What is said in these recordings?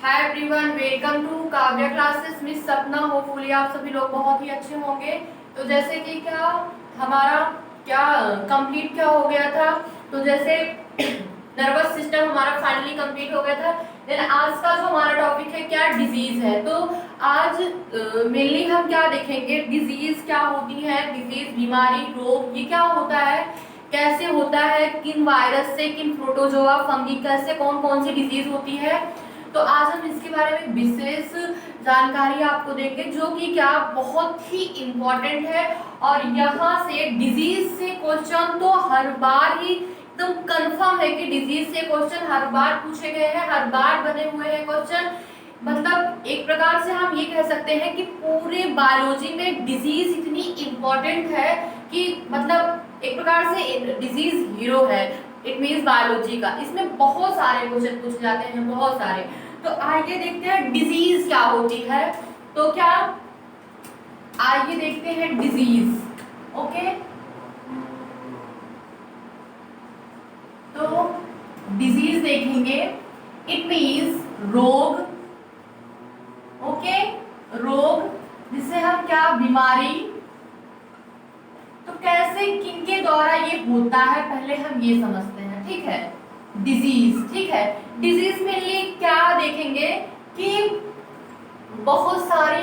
Hi everyone, welcome to Kavya classes. Miss Sapna, hopefully आप सभी लोग बहुत ही अच्छे होंगे। तो जैसे कि क्या हमारा क्या कंप्लीट क्या हो गया था, तो जैसे नर्वस सिस्टम हमारा फाइनली कंप्लीट हो गया था। देन आज का जो हमारा टॉपिक है क्या, डिजीज है। तो आज मेनली हम क्या देखेंगे, डिजीज क्या होती है, डिजीज बीमारी रोग ये क्या होता है, कैसे होता है, किन वायरस से, किन प्रोटोजोआ फंगी कैसे कौन कौन सी डिजीज होती है। तो आज हम इसके बारे में विशेष जानकारी आपको देंगे जो कि क्या बहुत ही इम्पोर्टेंट है। और यहाँ से डिजीज से क्वेश्चन तो हर बार ही एकदम कंफर्म है कि डिजीज से क्वेश्चन हर बार पूछे गए हैं, हर बार बने हुए हैं क्वेश्चन। मतलब एक प्रकार से हम ये कह सकते हैं कि पूरे बायोलॉजी में डिजीज इतनी इम्पोर्टेंट है कि मतलब एक प्रकार से डिजीज हीरो है। इट मीन्स बायोलॉजी का इसमें बहुत सारे क्वेश्चन पूछे जाते हैं, बहुत सारे। तो आइए देखते हैं डिजीज क्या होती है। तो क्या आइए देखते हैं डिजीज। ओके, तो डिजीज देखेंगे, इट मीन्स रोग। ओके, रोग जिसे हम क्या, बीमारी। तो कैसे किनके द्वारा ये होता है पहले हम ये समझते हैं, ठीक है। डिजीज, ठीक है। डिजीज में लिए क्या देखेंगे कि बहुत सारे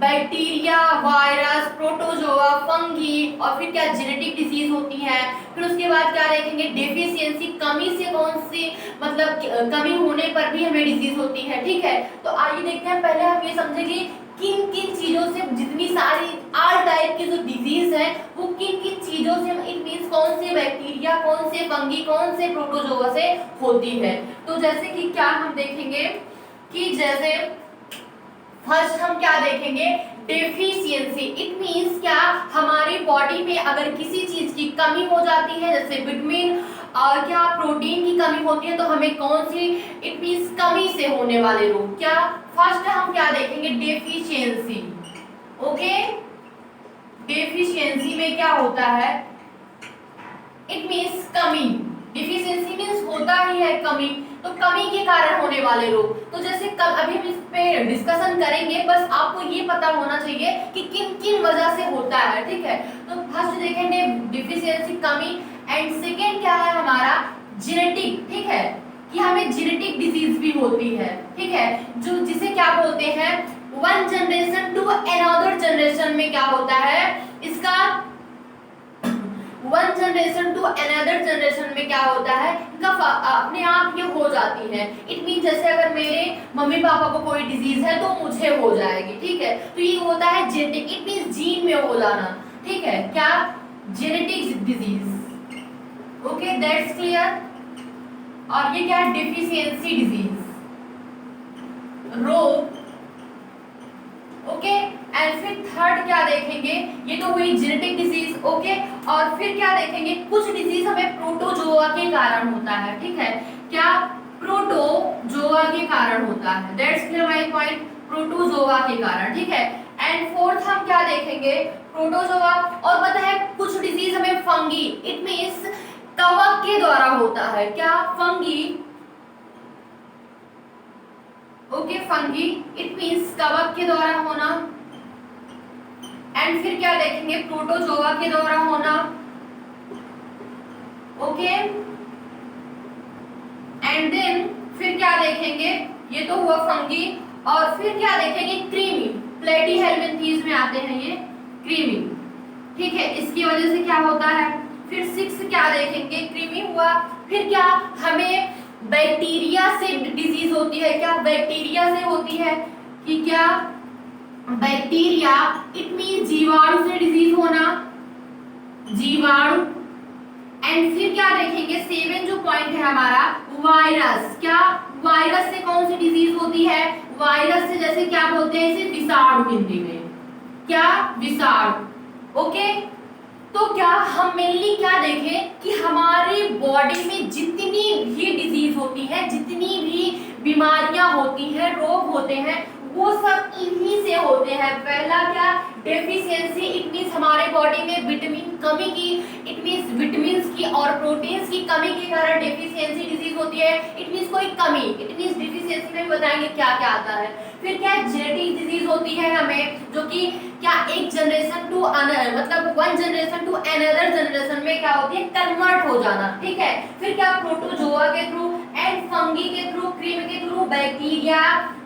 बैक्टीरिया, वायरस, प्रोटोजोआ, फंगी और फिर क्या जेनेटिक डिजीज होती है। फिर उसके बाद क्या देखेंगे, डेफिशिएंसी, कमी से कौन सी मतलब कमी होने पर भी हमें डिजीज होती है, ठीक है। तो आइए देखते हैं, पहले हम ये समझेंगे किन किन चीजों से जितनी सारी आल टाइप की जो डिजीज है वो किन किन चीजों से, इट मींस कौन से बैक्टीरिया, कौन से फंगी, कौन से प्रोटोजोआ से होती है। तो जैसे कि क्या हम देखेंगे कि जैसे फर्स्ट हम क्या देखेंगे, डेफिशिएंसी। इट मींस क्या, हमारी बॉडी में अगर किसी चीज की कमी हो जाती है, जैसे विटामिन और क्या प्रोटीन की कमी होती है, तो हमें कौन सी, इट मींस कमी से होने वाले रोग। क्या फर्स्ट हम क्या देखेंगे, डेफिशिएंसी। ओके, डेफिशिएंसी में क्या होता है, इट मींस कमी। डिफिशियंसी मींस होता ही है कमी, तो कमी के कारण होने वाले रोग। तो जैसे अभी हम इस पे डिस्कशन करेंगे, बस आपको ये पता होना चाहिए कि किन किन वजह से होता है, ठीक है। तो फर्स्ट देखेंगे डिफिशियंसी, कमी। एंड सेकेंड क्या है हमारा, जेनेटिक, ठीक है, कि हमें जेनेटिक डिजीज भी होती है, ठीक है, जो जिसे क्या बोलते हैं, one generation to another generation में क्या होता है इसका, one generation to another generation में क्या होता है इनका अपने आप ये हो जाती है। इट मीन जैसे अगर मेरे मम्मी पापा को कोई डिजीज है तो मुझे हो जाएगी, ठीक है। तो ये होता है जेनेटिक, इट मीन जीन में हो जाना, ठीक है, क्या, genetic disease. Okay, that's clear. और ये क्या है, डेफिशिएंसी डिजीज, रोग। ओके, एंड फिर थर्ड क्या देखेंगे, ये तो हुई जेनेटिक डिजीज। ओके, और फिर क्या देखेंगे, कुछ डिजीज हमें प्रोटोजोआ के कारण होता है, ठीक है, क्या, प्रोटोजोआ के कारण होता है। That's clear my point, protozoa के कारण, ठीक है। एंड फोर्थ हम क्या देखेंगे, प्रोटोजोआ। और पता है कुछ डिजीज हमें फंगी, इट मींस कवक के द्वारा होता है, क्या, fungi. Okay, fungi, it means कवक के द्वारा होना। एंड फिर क्या देखेंगे, प्रोटोजोआ के द्वारा होना। ओके, एंड देन फिर क्या देखेंगे, ये तो हुआ फंगी। और फिर क्या देखेंगे, क्रीमी, प्लेटीहेल्मिन्थीज में आते हैं ये क्रीमी, ठीक है, इसकी वजह से क्या होता है। फिर सिक्स क्या देखेंगे, क्रीमी हुआ। फिर क्या, हमें बैक्टीरिया से डिजीज होती है, क्या, बैक्टीरिया से होती है, कि क्या, बैक्टीरिया, इट मीन जीवाणु से डिजीज होना, जीवाणु। एंड फिर क्या देखेंगे, सेवन जो पॉइंट है हमारा, वायरस। क्या, वायरस से कौन सी डिजीज होती है, वायरस से जैसे क्या बोलते हैं इसे, विषाणु हिंदी में, क्या, विषाणु। ओके, तो क्या हम मेनली क्या देखें कि हमारी बॉडी में जितनी भी डिजीज होती है, जितनी भी बीमारियां होती हैं, रोग होते हैं, वो सब इन्हीं से होते हैं। पहला क्या, डेफिशिएंसी, इट मींस हमारे बॉडी में विटामिन कमी की, इट मींस विटामिन्स की और प्रोटीन्स की कमी के कारण डेफिशिएंसी डिजीज होती है। इट मींस कोई कमी, इट मींस डेफिशिएंसी में बताएंगे क्या क्या आता है। फिर क्या जेनेटिक डिजीज होती है हमें, जो कि क्या एक जनरेशन टू अनदर, मतलब one generation to another generation में क्या होती है, कन्वर्ट हो जाना, ठीक है। फिर क्या प्रोटोजोआ के थ्रू एंड फंगी के थ्रू, क्रीम के थ्रू, बैक्टीरिया,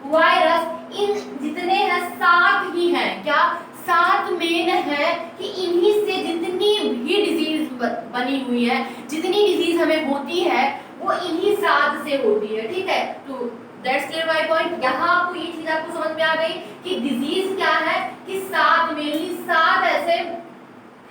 वायरस, इन जितने हैं 7 ही हैं, क्या 7 मेन है कि इन्हीं से जितनी भी डिजीज बनी हुई है, जितनी डिजीज हमें होती है वो इन्हीं 7 से होती है, ठीक है। तो दैट्स क्लियर माय पॉइंट। यहाँ आपको ये चीज आपको समझ में आ गई कि डिजीज क्या है, कि 7 मेनली 7 ऐसे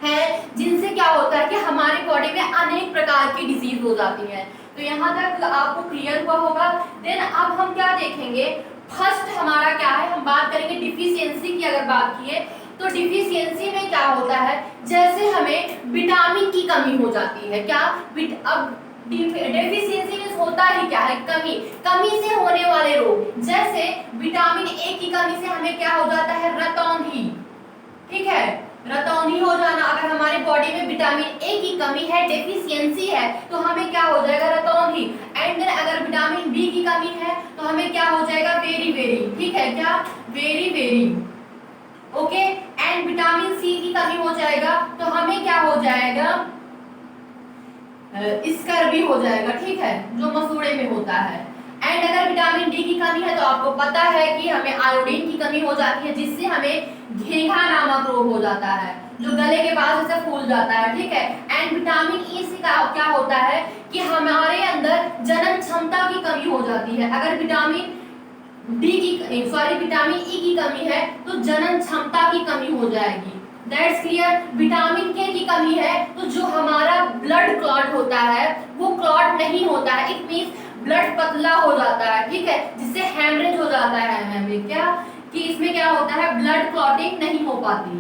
हैं जिनसे क्या होता है कि हमारे बॉडी में अनेक प्रकार की डिजीज हो जाती है। तो यहाँ तक आपको क्लियर हुआ होगा। देन अब हम क्या देखेंगे, फर्स्ट हमारा क्या है, हम बात करेंगे डिफिशियंसी की। अगर बात किए तो डिफिशियंसी में क्या होता है, जैसे हमें विटामिन की कमी हो जाती है, क्या अब डेफिशिएंसी में होता ही क्या है, कमी, कमी से होने वाले रोग, जैसे विटामिन ए की कमी से हमें क्या हो जाता है, रतौंधी, ठीक है, रतौंधी हो जाना। अगर हमारे बॉडी में विटामिन ए की कमी है, डेफिशिएंसी है, तो हमें क्या हो जाएगा, रतौंधी। एंड देन अगर विटामिन बी की कमी है तो हमें क्या हो जाएगा, वेरी वेरी, ठीक है, क्या very very, okay. And vitamin C की कमी हो जाएगा तो हमें क्या हो जाएगा, स्कर भी हो जाएगा, ठीक है, जो मसूड़े में होता है। एंड अगर विटामिन डी की कमी है तो आपको पता है कि हमें आयोडीन की कमी हो जाती है, जिससे हमें घेंघा नामक रोग हो जाता है, जो गले के पास ऐसे फूल जाता है, ठीक है। एंड विटामिन ई से क्या होता है कि हमारे अंदर जनन क्षमता की कमी हो जाती है। अगर विटामिन विटामिन ई की कमी है तो जनन क्षमता की कमी हो जाएगी। That's clear. विटामिन के की कमी है तो जो हमारा ब्लड क्लॉट होता है वो क्लॉट नहीं होता है, इट मींस ब्लड पतला हो जाता है, ठीक है, जिससे हेमरेज हो जाता है हमें, क्या कि इसमें क्या होता है, ब्लड क्लॉटिंग नहीं हो पाती,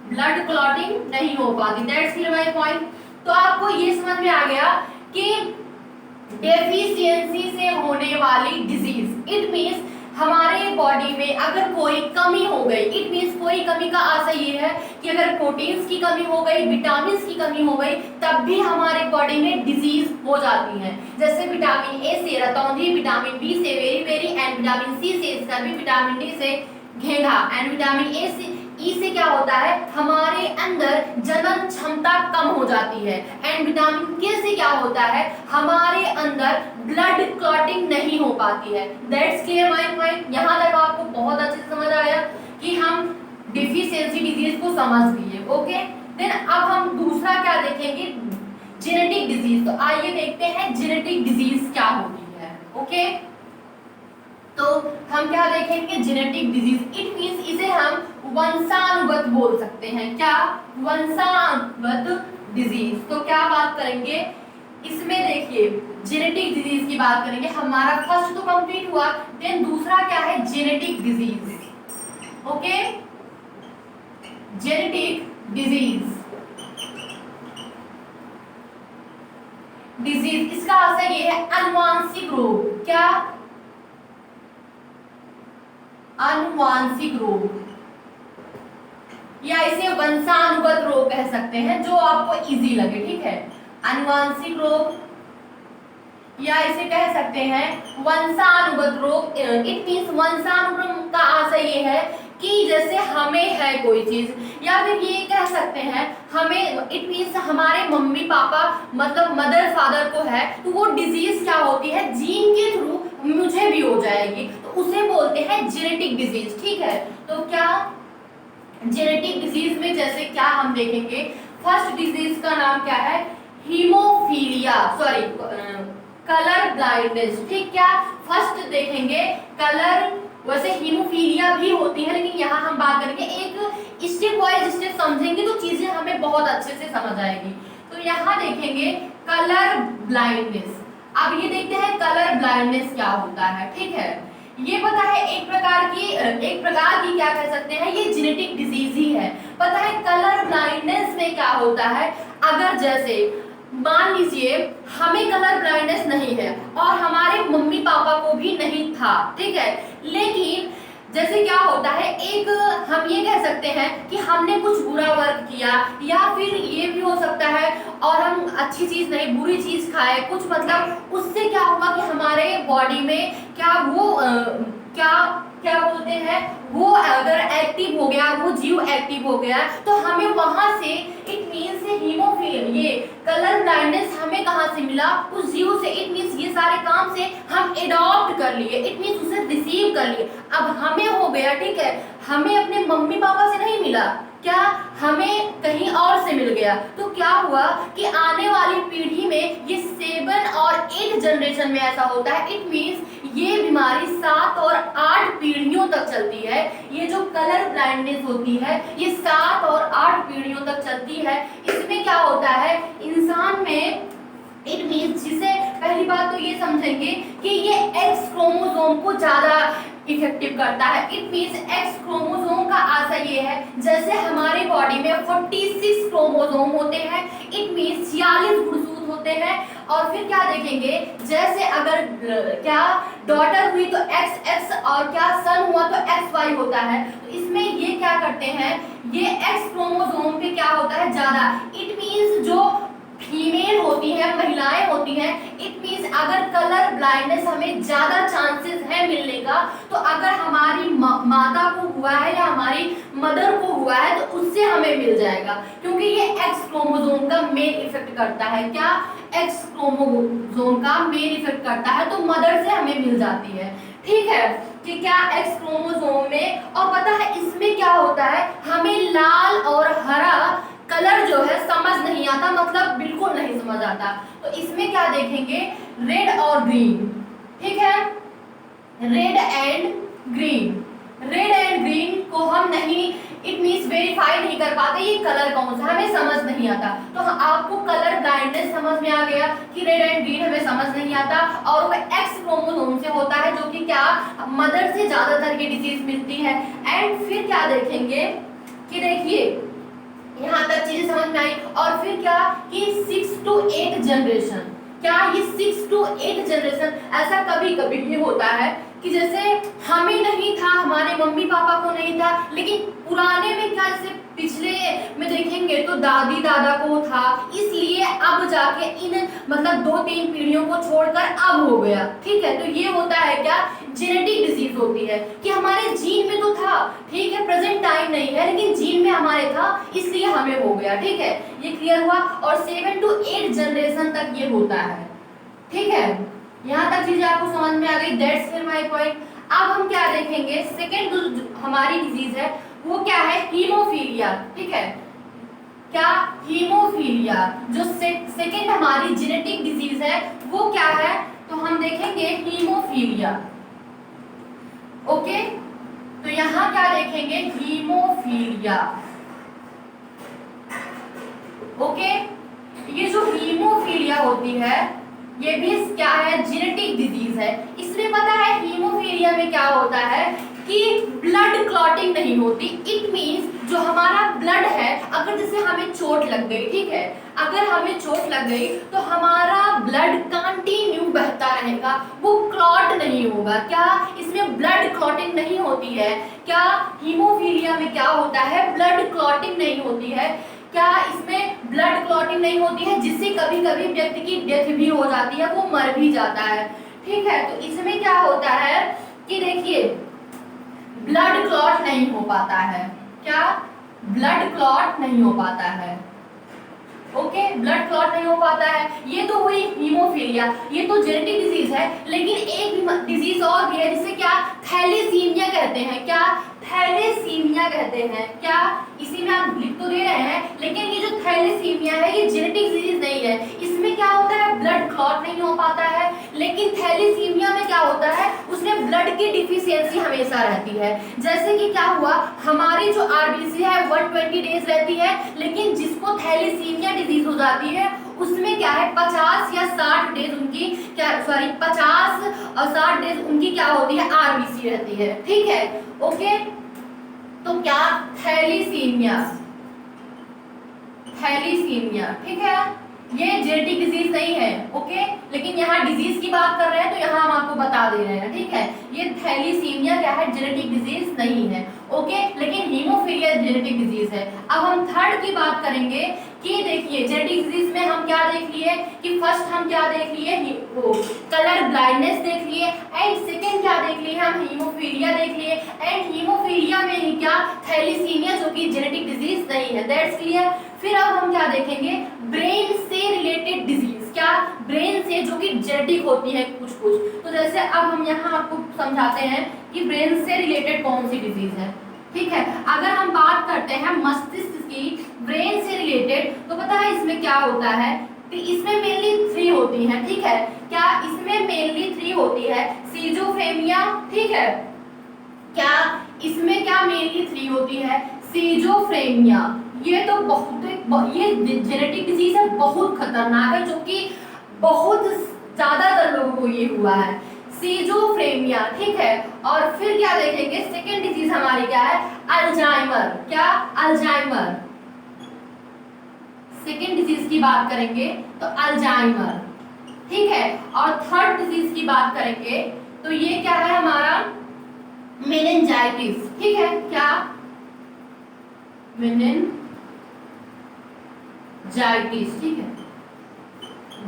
ब्लड क्लॉटिंग नहीं हो पाती। That's clear my point. तो आपको ये समझ में आ गया कि डेफिशिएंसी से होने वाली डिजीज, इट मींस हमारे बॉडी में अगर कोई कमी हो गई, इट मींस कोई कमी का आशय ये है कि अगर प्रोटीन्स की कमी हो गई, विटामिन की कमी हो गई, तब भी हमारे बॉडी में डिजीज हो जाती है। जैसे विटामिन ए से रतौंधी, विटामिन बी से very very, and vitamin C से स्कर्वी, विटामिन डी से घेंघा, एंड विटामिन ए से ई से क्या होता है, हमारे अंदर जनन क्षमता कम हो जाती है। एंड विटामिन के से क्या होता है, हमारे अंदर ब्लड क्लॉटिंग नहीं हो पाती है। That's clear my point. यहाँ तक आपको बहुत अच्छे से समझ आया कि हम डिफिशियंसी डिजीज को समझ लिए, ओके। देन अब हम दूसरा क्या देखेंगे, जेनेटिक डिजीज। तो आइए देखते हैं जेनेटिक डिजीज क्या होती है, ओके। तो हम क्या देखेंगे, जेनेटिक डिजीज, इट मींस इसे हम वंशानुगत बोल सकते हैं, क्या, वंशानुगत डिजीज। तो क्या बात करेंगे इसमें, देखिए जेनेटिक डिजीज की बात करेंगे। हमारा फर्स्ट तो कंप्लीट हुआ, देन दूसरा क्या है, genetic disease, okay. Genetic disease, disease इसका आंसर ये है अनुवांशिक रोग, क्या, अनुवांशिक रोग, या इसे वंशानुगत रोग कह सकते हैं, जो आपको इजी लगे, ठीक है। अनुवांशिक रोग या इसे कह सकते हैं वंशानुगत रोग। इट मींस वंशानुगत का आशय ये है कि जैसे हमें है कोई चीज, या फिर ये कह सकते हैं हमें, इट मींस हमारे मम्मी पापा मतलब मदर फादर को है, तो वो डिजीज क्या होती है, जीन के थ्रू मुझे भी हो जाएगी, तो उसे बोलते हैं जेनेटिक डिजीज, ठीक है। तो क्या जेनेटिक डिजीज में जैसे क्या हम देखेंगे, फर्स्ट डिजीज का नाम क्या है, हीमोफीलिया, सॉरी कलर ब्लाइंडनेस, ठीक, क्या फर्स्ट देखेंगे कलर, वैसे हीमोफीलिया भी होती है, लेकिन यहाँ हम बात करेंगे एक स्टेप वाइज स्टेप समझेंगे तो चीजें हमें बहुत अच्छे से समझ आएगी। तो यहाँ देखेंगे कलर ब्लाइंडनेस। अब ये देखते हैं कलर ब्लाइंडनेस क्या होता है, ठीक है। ये पता है एक प्रकार की क्या कह सकते हैं, ये जेनेटिक डिजीज ही है। पता है कलर ब्लाइंडनेस में क्या होता है, अगर जैसे मान लीजिए हमें कलर ब्लाइंडनेस नहीं है और हमारे मम्मी पापा को भी नहीं था, ठीक है, लेकिन जैसे क्या होता है, एक हम ये कह सकते हैं कि हमने कुछ बुरा वर्क किया, या फिर ये भी हो सकता है और हम अच्छी चीज नहीं बुरी चीज खाए कुछ, मतलब उससे क्या हुआ कि हमारे बॉडी में क्या वो क्या क्या बोलते हैं, वो अगर एक्टिव हो गया, वो जीव एक्टिव हो गया, तो हमें वहां से इट मीन्स हीमोफीलिया, ये कलर ब्लाइंडनेस हमें कहां से मिला, उस जीव से। इट मीन्स ये सारे काम से हम एडॉप्ट कर लिए, इट मीन्स उसे रिसीव कर लिए, अब हमें हो गया, ठीक है। हमें अपने मम्मी पापा से नहीं मिला, क्या हमें कहीं और से मिल गया। तो क्या हुआ कि आने वाली पीढ़ी में ये 7 और 8 जनरेशन में ऐसा होता है। इट मीन्स ये बीमारी 7 और 8 पीढ़ियों तक चलती है। ये जो कलर ब्लाइंडनेस होती है ये 7 और 8 पीढ़ियों तक चलती है। इसमें क्या होता है, इंसान में इट मीन्स, जिसे पहली बात तो ये समझेंगे कि ये एक्स क्रोमोसोम को ज्यादा इफेक्टिव करता है। इट मीन्स एक्स क्रोमोसोम का आशय ये है, जैसे हमारे बॉडी में 46 क्रोमोसोम होते हैं, इट मीन्स 46 गुणसूत्र होते हैं। और फिर क्या देखेंगे, जैसे अगर क्या डॉटर हुई तो एक्स एक्स, और क्या सन हुआ तो एक्स वाई होता है। तो इसमें ये क्या करते हैं, ये एक्स क्रोमोसोम पे क्या होता है ज्यादा। इट मीन्स जो फीमेल होती है, महिलाएं होती हैं, इट मीन्स अगर कलर ब्लाइंडनेस हमें ज्यादा चांसेस है मिलने का, तो अगर हमारी माता को हुआ है या हमारी मदर को हुआ है तो उससे हमें मिल जाएगा, क्योंकि ये एक्स क्रोमोसोम का मेन इफेक्ट करता है। क्या एक्स क्रोमोसोम का मेन इफेक्ट करता है, तो मदर से हमें मिल जाती है, ठीक है। कि क्या एक्स क्रोमोसोम में, और पता है इसमें क्या होता है, हमें लाल और हरा कलर जो है समझ नहीं आता, मतलब बिल्कुल नहीं समझ आता। तो इसमें क्या देखेंगे, रेड और ग्रीन, ठीक है, red and green. Red and green को हम नहीं, इट मीन्स वेरीफाई नहीं कर पाते ये कलर कौन सा, हमें समझ नहीं आता। तो आपको कलर ब्लाइंडनेस समझ में आ गया कि रेड एंड ग्रीन हमें समझ नहीं आता, और वो एक्स क्रोमोसोम से होता है, जो कि क्या मदर से ज्यादातर ये डिजीज मिलती है। एंड फिर क्या देखेंगे कि देखिए यहाँ तक चीजें समझ में आई। और फिर क्या कि 6 to 8 जनरेशन, क्या ये 6 to 8 जनरेशन, ऐसा कभी कभी भी होता है कि जैसे हमें नहीं था, हमारे मम्मी पापा को नहीं था, लेकिन पुराने में क्या, जैसे पिछले में देखेंगे तो दादी दादा को था, इसलिए अब जाके इन मतलब 2-3 पीढ़ियों को छोड़कर अब हो गया, ठीक है। तो ये होता है क्या, जेनेटिक डिजीज होती है कि हमारे जीन में तो था, ठीक है, प्रेजेंट टाइम नहीं है, लेकिन जीन में हमारे था, इसलिए हमें हो गया, ठीक है। ये क्लियर हुआ। और 7 to 8 जनरेशन तक ये होता है, ठीक है। यहाँ तक चीजें आपको समझ में आ गई, दैट्स माय पॉइंट। अब हम क्या देखेंगे, सेकेंड जो हमारी डिजीज है वो क्या है, हीमोफीलिया, ठीक है। क्या, हीमोफीलिया जो सेकेंड हमारी जेनेटिक डिजीज है वो क्या है, तो हम देखेंगे हीमोफीलिया, ओके। तो यहाँ क्या देखेंगे, हीमोफीलिया, ओके। ये जो हीमोफीलिया होती है ये भी क्या है, जेनेटिक डिजीज है। इसमें पता है हीमोफीलिया में क्या होता है कि ब्लड क्लॉटिंग नहीं होती। इट मींस जो हमारा ब्लड है, अगर जैसे हमें चोट लग गई, ठीक है, अगर हमें चोट लग गई तो हमारा ब्लड कंटिन्यू बहता रहेगा, वो क्लॉट नहीं होगा। क्या इसमें ब्लड क्लॉटिंग नहीं होती है, क्या हीमोफीलिया में क्या होता है, ब्लड क्लॉटिंग नहीं होती है। क्या इसमें ब्लड क्लॉटिंग नहीं होती है, जिससे कभी कभी व्यक्ति की डेथ भी हो जाती है, वो मर भी जाता है, ठीक है। तो इसमें क्या होता है कि देखिए ब्लड क्लॉट नहीं हो पाता है, क्या ब्लड क्लॉट नहीं हो पाता है, ओके, ब्लड क्लॉट नहीं हो पाता है। ये तो हुई हीमोफीलिया, ये तो जेनेटिक डिजीज है। लेकिन एक डिजीज और भी है जिसे क्या थैलेसीमिया कहते हैं, क्या थैलेसीमिया कहते हैं। क्या इसी में आप लिख तो दे रहे हैं, लेकिन ये जो थैलेसीमिया है ये जेनेटिक डिजीज नहीं है। इसमें क्या होता है, ब्लड क्लॉट नहीं हो पाता है। लेकिन थैलेसीमिया में क्या होता है, उसमें ब्लड की डिफिशियंसी हमेशा रहती है। जैसे कि क्या हुआ, हमारी जो आरबीसी है 120 डेज रहती है, लेकिन जिसको थैलेसीमिया डिजीज हो जाती है उसमें क्या है 50 या 60 डेज उनकी, क्या 50 और 60 डेज उनकी क्या होती है, आरबीसी रहती है, ठीक है, ओके। तो क्या थैलीसीमिया, थैलीसीमिया, ठीक है। ये जेनेटिक डिजीज नहीं है, ओके। लेकिन यहाँ डिजीज की बात कर रहे हैं तो यहाँ हम आपको बता दे रहे हैं, ठीक है। ये थैलीसीमिया क्या है, जेनेटिक डिजीज नहीं है, ओके। लेकिन हीमोफीलिया जेनेटिक डिजीज है। अब हम थर्ड की बात करेंगे कि देखिए जेनेटिक डिजीज में हम क्या देख लिए कि फर्स्ट हम क्या देख लिए, वो कलर ब्लाइंडनेस देख लिए, एंड सेकंड क्या देख लिए हम, हीमोफीलिया देख लिए, एंड हीमोफीलिया में ही क्या, थैलीसीमिया जो कि जेनेटिक डिजीज नहीं है, दैट्स क्लियर। फिर अब हम क्या देखेंगे, ब्रेन से रिलेटेड डिजीज, क्या, ब्रेन से जो कि जेनेटिक होती है कुछ कुछ। तो जैसे अब हम यहाँ आपको समझाते हैं कि ब्रेन से रिलेटेड कौन सी डिजीज है, ठीक है। अगर हम बात करते हैं मस्तिष्क की ब्रेन से रिलेटेड, तो पता है इसमें क्या होता है कि इसमें मेनली 3 होती हैं, ठीक है। क्या इसमें मेनली 3 होती है, सीजोफ्रेनिया, ठीक है। क्या इसमें क्या मेनली 3 होती है, सीजोफ्रेनिया, ये तो बहुत, ये जेनेटिक डिजीज है, बहुत खतरनाक है, जो कि बहुत ज्यादातर लोगों को ये हुआ है, सीजोफ्रेनिया, ठीक है। और फिर क्या देखेंगे, सेकेंड डिजीज हमारी क्या है, अल्जाइमर, क्या, अल्जाइमर, सेकेंड डिजीज की बात करेंगे तो अल्जाइमर, ठीक है। और थर्ड डिजीज की बात करेंगे तो ये क्या है हमारा, मेनिंजाइटिस, ठीक है। क्या, मेनिंजाइटिस, ठीक है,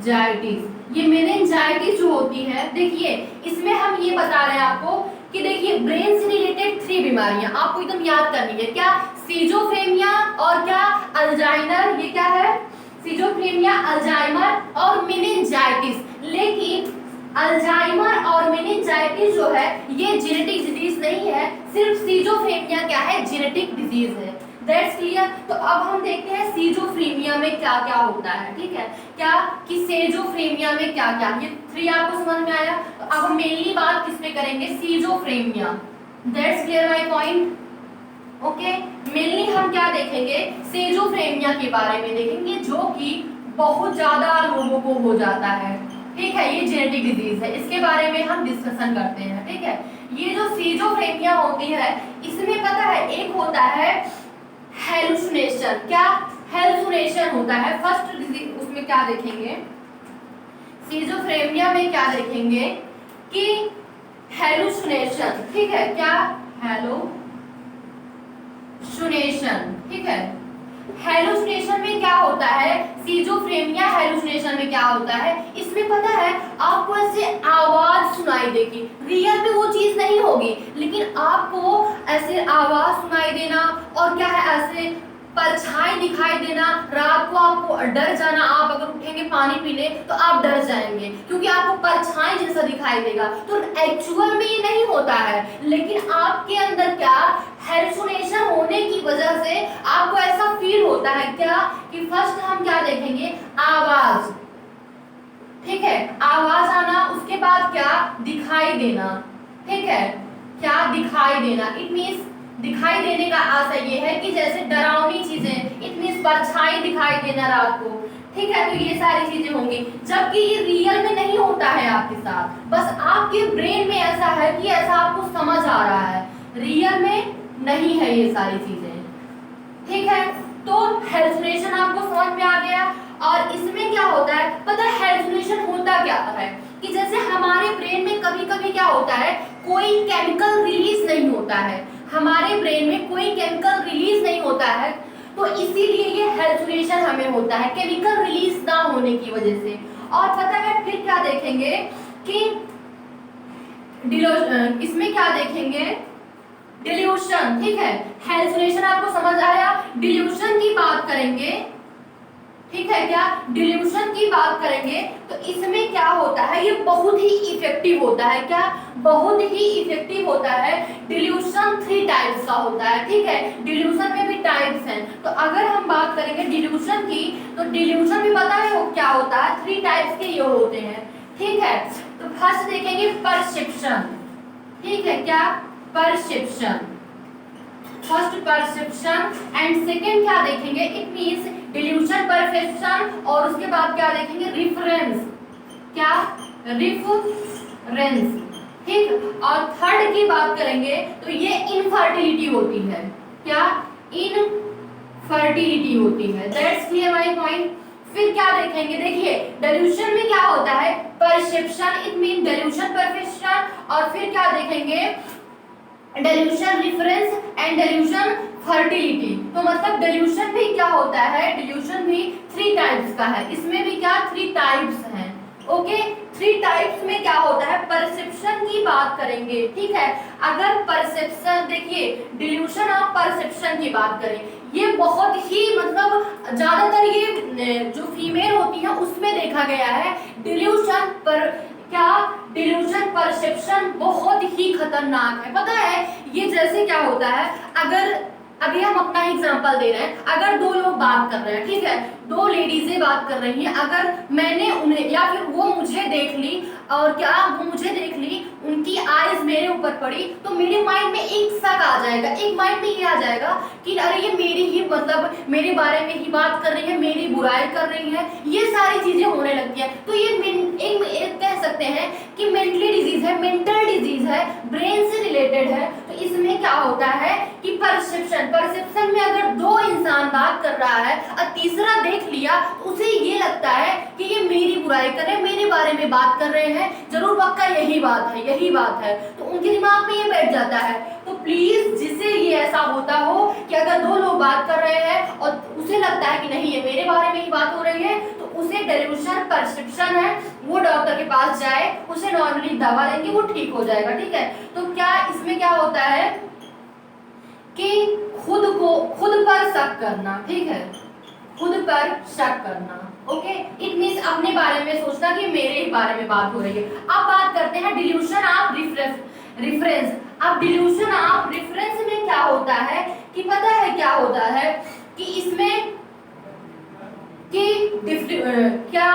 जाइटिस। ये मेनिंजाइटिस जो होती है, देखिए इसमें हम ये बता रहे हैं आपको कि देखिए ब्रेन से रिलेटेड 3 बीमारियां आपको एकदम याद करनी है, क्या, सीजोफ्रेनिया और क्या, अल्जाइमर, ये क्या है, सीजोफ्रेनिया, अल्जाइमर और मेनिंजाइटिस। लेकिन अल्जाइमर और मेनिंजाइटिस जो है ये जेनेटिक डिजीज नहीं है, सिर्फ सीजोफ्रेनिया क्या है, जेनेटिक डिजीज है, दैट्स क्लियर। तो अब हम देखते हैं सीजोफ्रेनिया में क्या क्या होता है, ठीक है। क्या कि सीजोफ्रेनिया में क्या क्या, ये 3 आपको समझ में आया। तो अब हम मेनली बात किस पे करेंगे, schizophrenia, that's clear my point, okay. Mainly हम क्या देखेंगे, सीजोफ्रेनिया के बारे में देखेंगे, जो कि बहुत ज्यादा लोगों को हो जाता है, ठीक है। ये जेनेटिक डिजीज है, इसके बारे में हम डिस्कशन करते हैं, ठीक है। ये जो सीजोफ्रेनिया होती है, इसमें पता है एक होता है हेलुसिनेशन, क्या, हेलुसिनेशन होता है फर्स्ट डिजीज। उसमें क्या देखेंगे, सीजोफ्रेनिया में क्या देखेंगे कि हेलुसिनेशन, ठीक है, क्या, हेलुसिनेशन, ठीक है। हेलुसिनेशन में क्या होता है, सीजोफ्रेनिया हेलुसिनेशन में क्या होता है, इसमें पता है आपको ऐसे आवाज सुनाई देगी, रियल में वो चीज नहीं होगी, लेकिन आपको ऐसे आवाज सुनाई देना, और क्या है, ऐसे परछाई दिखाई देना, रात को आपको डर जाना, आप अगर उठेंगे पानी पीने तो आप डर जाएंगे क्योंकि आपको परछाई जैसा दिखाई देगा। तो एक्चुअल में ये नहीं होता है, लेकिन आपके अंदर क्या, हेलुसिनेशन होने की वजह से आपको ऐसा फील होता है, क्या, कि फर्स्ट हम क्या देखेंगे, आवाज, ठीक है, आवाज आना, उसके बाद क्या, दिखाई देना, ठीक है, क्या, दिखाई देना। इट मींस दिखाई देने का आशय ये है कि जैसे डरावनी चीजें, इट मींस परछाई दिखाई देना रात को, ठीक है। तो ये सारी चीजें होंगी, जबकि ये रियल में नहीं होता है आपके साथ, बस आपके ब्रेन में ऐसा है कि ऐसा आपको समझ आ रहा है, रियल में नहीं है ये सारी चीजें, ठीक है। तो हेलुसिनेशन आपको समझ में आ गया। और इसमें क्या होता है, पता है हेलुसिनेशन होता क्या है कि जैसे हमारे ब्रेन में कभी कभी क्या होता है, कोई केमिकल रिलीज नहीं होता है, हमारे ब्रेन में कोई केमिकल रिलीज नहीं होता है, तो इसीलिए ये हेलुसिनेशन हमें होता है, केमिकल रिलीज ना होने की वजह से। और पता है फिर क्या देखेंगे कि इसमें क्या देखेंगे, डिल्यूशन, ठीक है। हेलुसिनेशन आपको समझ आया। डिल्यूशन की बात करेंगे, ठीक है, क्या, डिल्यूशन की बात करेंगे तो इसमें क्या होता है, ये बहुत ही इफेक्टिव होता है, क्या, बहुत ही इफेक्टिव होता है। डिल्यूशन 3 टाइप्स का होता है, ठीक है, डिल्यूशन में भी टाइप्स हैं। तो अगर हम बात करेंगे डिल्यूशन की, तो डिल्यूशन भी पता है वो क्या होता है, 3 टाइप्स के ये होते हैं, ठीक है। तो फर्स्ट देखेंगे परसेप्शन, ठीक है, क्या, perception, first perception, and second क्या देखेंगे, इट मींस डिल्यूशन, परसेप्शन, और उसके बाद क्या देखेंगे, रिफरेंस, क्या, रिफरेंस, ठीक। और थर्ड की बात करेंगे तो ये इनफर्टिलिटी होती है, क्या, इनफर्टिलिटी होती है, दैट्स क्लियर माय पॉइंट। फिर क्या देखेंगे, देखिए डेल्यूशन में क्या होता है, perception, it mean dilution perception, और फिर क्या देखेंगे, dilution reference and dilution fertility. तो मतलब डेल्यूशन भी क्या होता है, डेल्यूशन भी 3 टाइप्स का है, इसमें भी क्या 3 टाइप्स हैं। ओके, 3 टाइप्स में क्या होता है, परसेप्शन की बात करेंगे, ठीक है। अगर परसेप्शन, देखिए डेल्यूशन ऑफ परसेप्शन की बात करें, ये बहुत ही मतलब ज्यादातर ये जो फीमेल होती है उसमें देखा गया है। डेल्यूशन पर क्या, डेल्यूशन परसेप्शन बहुत ही खतरनाक है, पता है। ये जैसे क्या होता है, अगर अभी हम अपना एग्जांपल दे रहे हैं, अगर 2 लोग बात कर रहे हैं, ठीक है, 2 लेडीजें बात कर रही हैं, अगर मैंने उन्हें या फिर वो मुझे देख ली, और क्या वो मुझे देख ली, उनकी आईज मेरे ऊपर पड़ी, तो मेरे माइंड में एक शक आ जाएगा, एक माइंड में ये आ जाएगा कि अरे ये मेरी ही मतलब मेरे बारे में ही बात कर रही है, मेरी बुराई कर रही है, ये सारी चीजें होने लगती है। तो ये एक कह सकते हैं कि मेंटली डिजीज है, मेंटल डिजीज है, ब्रेन से रिलेटेड है। तो इसमें क्या होता है कि परसेप्शन में अगर 2 इंसान बात कर रहा है और तीसरा देख लिया, तो उसे ये लगता है कि ये मेरी बुराई कर रहे हैं, मेरे बारे में बात कर रहे हैं, जरूर पक्का यही बात है, यही बात है, तो उनके दिमाग में ये बैठ जाता है। तो प्लीज जिससे ये ऐसा होता हो कि अगर 2 लोग बात कर रहे हैं और उसे लगता है कि नहीं ये मेरे बारे में ही बात हो रही है, तो उसे डेल्यूशन परसेप्शन है, वो डॉक्टर के पास जाए, उसे नॉर्मली दवा देंगे, वो ठीक हो जाएगा, ठीक है। तो क्या इसमें क्या होता है कि खुद पर शक करना, ठीक है, खुद पर शक करना, ओके, इट मींस अपने बारे में सोचना कि मेरे ही बारे में बात हो रही है। अब बात करते हैं डिल्यूशन ऑफ रेफरेंस। अब डिल्यूशन ऑफ रेफरेंस में क्या होता है कि पता है क्या होता है कि इसमें कि क्या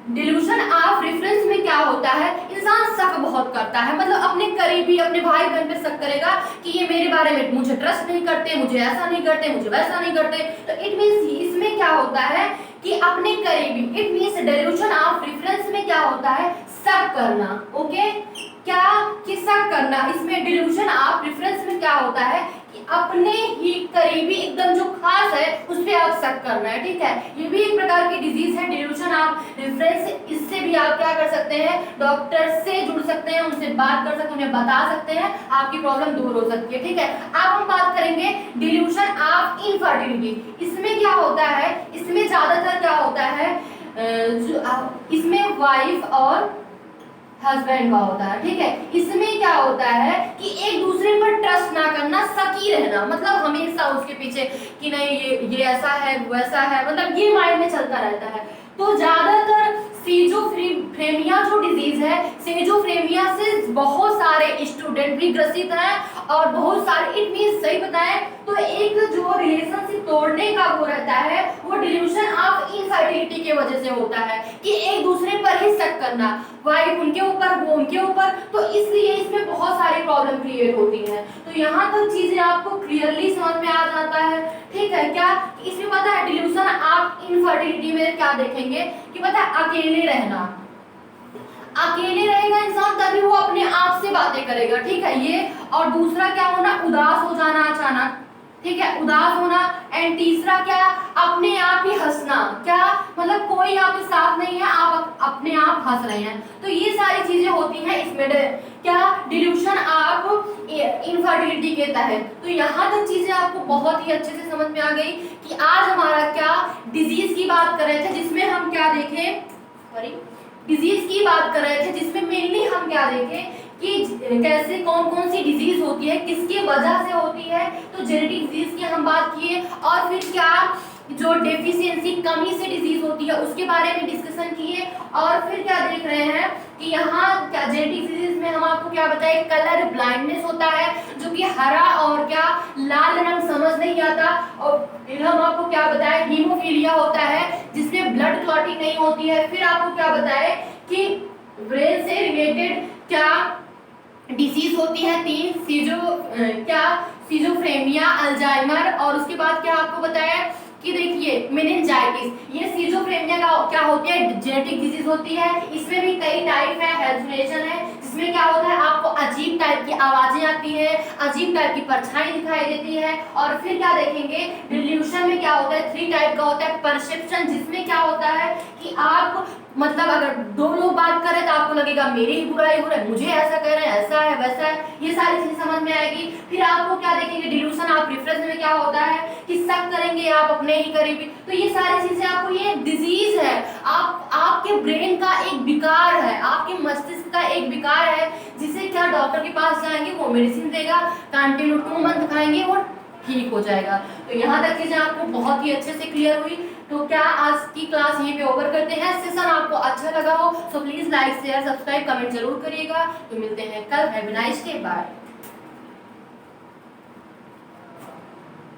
डिल्यूशन ऑफ रेफरेंस में क्या होता है, इंसान शक बहुत करता है, मतलब अपने करीबी अपने भाई बहन पे शक करेगा कि ये मेरे बारे में मुझे ट्रस्ट नहीं करते, मुझे ऐसा नहीं करते, मुझे वैसा नहीं करते। तो इट मींस इसमें क्या होता है कि अपने करीबी, it means dilution of reference में क्या होता है, शक करना, ओके, क्या कि शक करना। इसमें डिल्यूशन ऑफ रेफरेंस में क्या होता है कि अपने ही करीबी एकदम जो खास है उस पे आप शक करना है, ठीक है। ये भी एक प्रकार की डिजीज है डिल्यूशन ऑफ रेफरेंस। इससे भी आप क्या कर सकते हैं, डॉक्टर से जुड़ सकते हैं, उनसे बात कर सकते हैं, उन्हें बता सकते हैं, आपकी प्रॉब्लम दूर हो सकती है, ठीक है। अब हम बात करेंगे डिल्यूशन ऑफ इनफर्टिलिटी। इसमें क्या होता है, इसमें ज्यादातर क्या होता है, इसमें वाइफ और हस्बैंड का होता है, ठीक है। इसमें क्या होता है कि एक दूसरे पर ट्रस्ट ना करना, सकी रहना, मतलब हमेशा उसके पीछे कि नहीं ये ऐसा है वैसा है, मतलब ये माइंड में चलता रहता है। तो ज्यादातर सीजोफ्रेनिया जो डिजीज है, सीजोफ्रेनिया से बहुत सारे स्टूडेंट भी ग्रसित हैं और बहुत सारे, इट मींस सही बताएं तो एक जो रिलेशनशिप तोड़ने का वो रहता है वो डिल्यूशन ऑफ इनफर्टिलिटी की वजह से होता है कि एक दूसरे पर ही शक करना, वाइफ उनके ऊपर वो उनके ऊपर, तो इसलिए इसमें बहुत सारी प्रॉब्लम क्रिएट होती है। तो यहाँ तक चीजें आपको क्लियरली समझ में आ जाता है, ठीक है। क्या इसमें पता है डिल्यूशन ऑफ इनफर्टिलिटी में क्या देखेंगे कि पता है अकेले रहना, अकेले रहेगा इंसान तभी वो अपने आप से बातें करेगा, ठीक है ये। और दूसरा क्या होना, उदास हो जाना अचानक, ठीक है, उदास होना। एंड तीसरा क्या, अपने आप ही हंसना, क्या मतलब कोई आपके साथ नहीं है, आप अपने आप हंस रहे हैं। तो ये सारी चीजें होती हैं इसमें क्या, डिल्यूशन ऑफ इनफर्टिलिटी के तहत। तो यहाँ तक चीजें आपको बहुत ही अच्छे से समझ में आ गई कि आज हमारा क्या डिजीज की बात कर रहे थे, जिसमें हम क्या देखें, सॉरी डिजीज की बात कर रहे थे, जिसमें मेनली हम क्या देखें कि कैसे कौन कौन सी डिजीज होती है, किसके वजह से होती है। तो जेनेटिक डिजीज की हम बात किए, और फिर क्या जो डेफिशिएंसी कमी से डिजीज होती है उसके बारे में डिस्कशन किए, और फिर क्या देख रहे हैं कि यहाँ क्या जेनेटिक डिजीज में हम आपको क्या बताए, कलर ब्लाइंडनेस होता है, जो कि हरा और क्या लाल रंग समझ नहीं आता, और फिर हम आपको क्या बताए हीमोफीलिया होता है जिसमें ब्लड क्लॉटिंग नहीं होती है। फिर आपको क्या बताए कि ब्रेन से रिलेटेड क्या डिजीज होती है 3, सीजोफ्रेनिया, अल्जाइमर, और उसके बाद क्या आपको बताया कि देखिए मेनिंजाइटिस। ये सीजोफ्रेनिया का क्या होती है, जेनेटिक डिजीज होती है, इसमें भी कई टाइप है, हेलुसिनेशन है जिसमें क्या होता है, आपको अजीब टाइप की आवाजें आती है, अजीब टाइप की परछाई दिखाई देती है। और फिर क्या देखेंगे, डिल्यूशन में क्या होता है, 3 टाइप का होता है। परसेप्शन, जिसमें क्या होता है कि आप मतलब अगर दो लोग बात कर रहे हैं तो आपको लगेगा मेरी ही बुराई हो रहा है, मुझे ऐसा कह रहे हैं, ऐसा है वैसा है, ये सारी चीजें समझ में आएगी। फिर आपको क्या देखेंगे, डिल्यूशन, आप रिफ्रेश में क्या होता है कि शक करेंगे आप अपने ही करीबी। तो ये सारी चीजें आपको, ये डिजीज है, आपके ब्रेन का एक विकार है, आपके मस्तिष्क का एक विकार है, जिसे क्या डॉक्टर के पास जाएंगे, वो मेडिसिन देगा, कंटिन्यू 2 मंथ खाएंगे और ठीक हो जाएगा। तो यहाँ तक चीजें आपको बहुत ही अच्छे से क्लियर हुई। तो क्या आज की क्लास यहीं पे ओवर करते हैं। सेशन आपको अच्छा लगा हो तो please like share subscribe comment जरूर करिएगा। तो मिलते हैं कल। Have a nice day, bye.